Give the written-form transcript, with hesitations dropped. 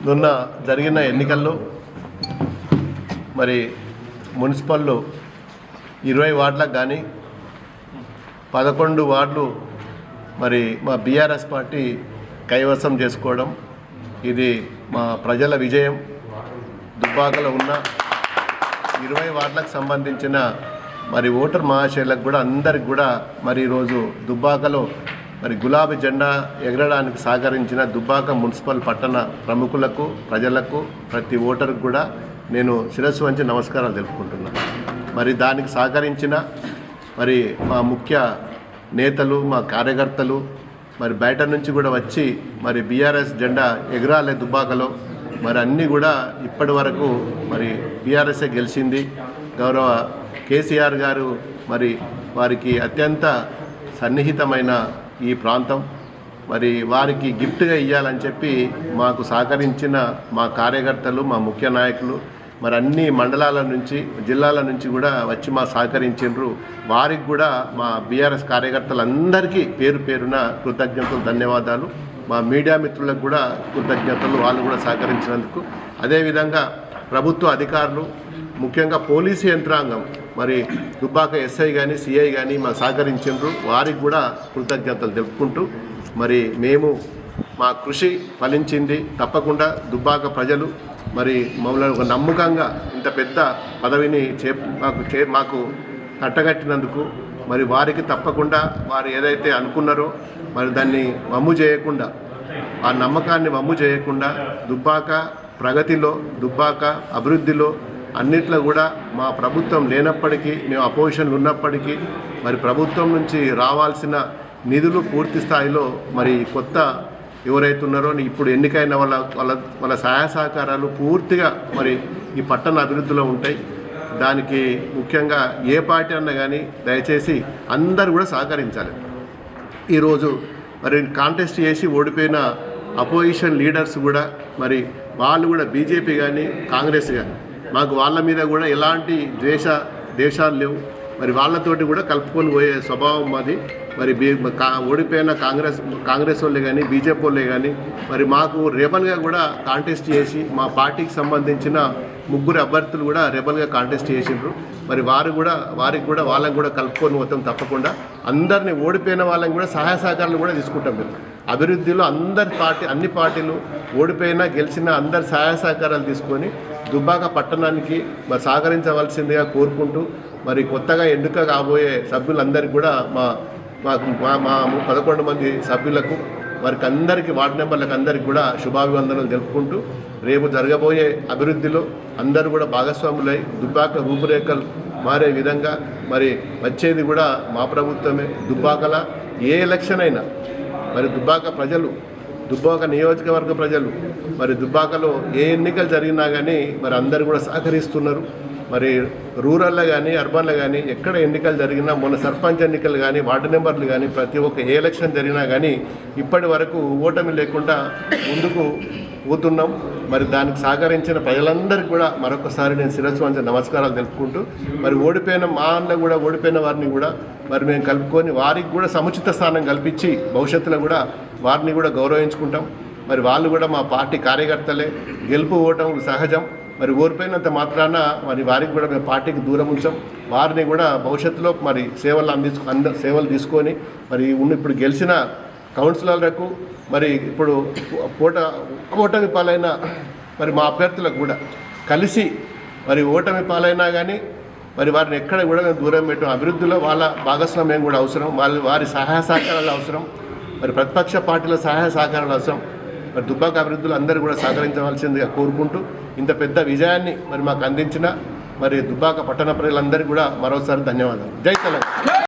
నిన్న జరిగిన ఎన్నికల్లో మరి మున్సిపల్లో 20 వార్డులకు కానీ 11 వార్డులు మరి మా బీఆర్ఎస్ పార్టీ కైవసం చేసుకోవడం ఇది మా ప్రజల విజయం. దుబ్బాకలో ఉన్న 20 వార్డులకు సంబంధించిన మరి ఓటర్ మహాశయులకు కూడా అందరికి కూడా మరి ఈరోజు దుబ్బాకలో మరి గులాబీ జెండా ఎగరడానికి సహకరించిన దుబ్బాక మున్సిపల్ పట్టణ ప్రముఖులకు ప్రజలకు ప్రతి ఓటర్కు కూడా నేను శిరస్సు వంచి నమస్కారాలు తెలుపుకుంటున్నాను. మరి దానికి సహకరించిన మరి మా ముఖ్య నేతలు మా కార్యకర్తలు మరి బయట నుంచి కూడా వచ్చి మరి బీఆర్ఎస్ జెండా ఎగరాలే దుబ్బాకలో మరి అన్నీ కూడా ఇప్పటి వరకు మరి బీఆర్ఎస్ఏ గెలిచింది. గౌరవ కేసీఆర్ గారు మరి వారికి అత్యంత సన్నిహితమైన ఈ ప్రాంతం మరి వారికి గిఫ్ట్గా ఇవ్వాలని చెప్పి మాకు సహకరించిన మా కార్యకర్తలు మా ముఖ్య నాయకులు మరి అన్ని మండలాల నుంచి జిల్లాల నుంచి కూడా వచ్చి మా సహకరించారు. వారికి కూడా మా బీఆర్ఎస్ కార్యకర్తలందరికీ పేరు పేరున కృతజ్ఞతలు ధన్యవాదాలు. మా మీడియా మిత్రులకు కూడా కృతజ్ఞతలు, వాళ్ళు కూడా సహకరించినందుకు. అదేవిధంగా ప్రభుత్వ అధికారులు ముఖ్యంగా పోలీసు యంత్రాంగం మరి దుబ్బాక ఎస్ఐ కానీ సిఐ కానీ మా సహకరించారు. వారికి కూడా కృతజ్ఞతలు తెలుపుకుంటూ మరి మేము మా కృషి ఫలించింది. తప్పకుండా దుబ్బాక ప్రజలు మరి మమ్మల్ని ఒక నమ్మకంగా ఇంత పెద్ద పదవిని మాకు కట్టగట్టినందుకు మరి వారికి తప్పకుండా వారు ఏదైతే అనుకున్నారో మరి దాన్ని వమ్ము చేయకుండా, ఆ నమ్మకాన్ని వమ్ము చేయకుండా దుబ్బాక ప్రగతిలో దుబ్బాక అభివృద్ధిలో అన్నిట్లో కూడా మా ప్రభుత్వం లేనప్పటికీ, మేము అపోజిషన్లు ఉన్నప్పటికీ మరి ప్రభుత్వం నుంచి రావాల్సిన నిధులు పూర్తి స్థాయిలో మరి కొత్త ఎవరైతే ఉన్నారో ఇప్పుడు ఎన్నికైన వాళ్ళ సహాయ సహకారాలు పూర్తిగా మరి ఈ పట్టణ అభివృద్ధిలో ఉంటాయి. దానికి ముఖ్యంగా ఏ పార్టీ అన్నా కానీ దయచేసి అందరూ కూడా సహకరించాలి. ఈరోజు మరి కాంటెస్ట్ చేసి ఓడిపోయిన అపోజిషన్ లీడర్స్ కూడా మరి వాళ్ళు కూడా బీజేపీ కానీ కాంగ్రెస్ కానీ మాకు వాళ్ళ మీద కూడా ఎలాంటి దేశాలు లేవు. మరి వాళ్ళతోటి కూడా కలుపుకొని పోయే స్వభావం మాది. మరి ఓడిపోయిన కాంగ్రెస్ వాళ్ళే కానీ బీజేపీ వాళ్ళే కానీ మరి మాకు రెబల్గా కూడా కాంటెస్ట్ చేసి మా పార్టీకి సంబంధించిన 3 అభ్యర్థులు కూడా రెబల్గా కాంటెస్ట్ చేసిండ్రు. మరి వారికి కూడా వాళ్ళని కూడా కలుపుకొని పోతాం. తప్పకుండా అందరినీ ఓడిపోయిన వాళ్ళని కూడా సహాయ సహకారాలు కూడా తీసుకుంటాం. మేము అభివృద్ధిలో అన్ని పార్టీలు ఓడిపోయినా గెలిచినా అందరి సహాయ సహకారాలు తీసుకొని దుబ్బాక పట్టణానికి మరి సహకరించవలసిందిగా కోరుకుంటూ మరి కొత్తగా ఎన్నిక కాబోయే సభ్యులందరికీ కూడా మా 11 మంది సభ్యులకు వారికి అందరికీ వార్డు మెంబర్లకు అందరికీ కూడా శుభాభివందనలు తెలుపుకుంటూ రేపు జరగబోయే అభివృద్ధిలో అందరూ కూడా భాగస్వాములై దుబ్బాక రూపురేఖలు మారే విధంగా మరి వచ్చేది కూడా మా ప్రభుత్వమే. దుబ్బాకల ఏ ఎలక్షన్ అయినా మరి దుబ్బాక నియోజకవర్గ ప్రజలు మరి దుబ్బాకలో ఏ ఎన్నికలు జరిగినా కానీ మరి అందరూ కూడా సహకరిస్తున్నారు. మరి రూరల్లో కానీ అర్బన్లో కానీ ఎక్కడ ఎన్నికలు జరిగినా, మొన్న సర్పంచ్ ఎన్నికలు కానీ వార్డు నెంబర్లు కానీ ప్రతి ఒక్క ఏ ఎలక్షన్ జరిగినా కానీ ఇప్పటి వరకు ఓటమి లేకుండా ముందుకు పోతున్నాం. మరి దానికి సహకరించిన ప్రజలందరికీ కూడా మరొకసారి నేను శిరస్సు వంచి నమస్కారాలు తెలుపుకుంటూ మరి ఓడిపోయిన వారిని కూడా మరి మేము కలుపుకొని వారికి కూడా సముచిత స్థానం కల్పించి భవిష్యత్తులో కూడా వారిని కూడా గౌరవించుకుంటాం. మరి వాళ్ళు కూడా మా పార్టీ కార్యకర్తలే. గెలుపు ఓటం సహజం. మరి ఓడిపోయినంత మాత్రాన మరి వారికి కూడా మేము పార్టీకి దూరం ఉంచాం. వారిని కూడా భవిష్యత్తులో మరి సేవలు తీసుకొని మరి ఇప్పుడు గెలిచిన కౌన్సిలర్లకు మరి ఇప్పుడు ఓటమి పాలైన మరి మా అభ్యర్థులకు కూడా కలిసి మరి ఓటమి పాలైనా కానీ మరి వారిని ఎక్కడ కూడా మేము దూరం పెట్టాం. అభివృద్ధిలో వాళ్ళ భాగస్వామ్యం కూడా అవసరం, వారి సహాయ సహకారాలు అవసరం, మరి ప్రతిపక్ష పార్టీల సహాయ సహకారాలు అవసరం. మరి దుబ్బాక అభివృద్ధిలో అందరూ కూడా సహకరించవలసిందిగా కోరుకుంటూ ఇంత పెద్ద విజయాన్ని మరి మాకు అందించిన మరి దుబ్బాక పట్టణ ప్రజలందరికీ కూడా మరోసారి ధన్యవాదాలు. జై తెలంగాణ.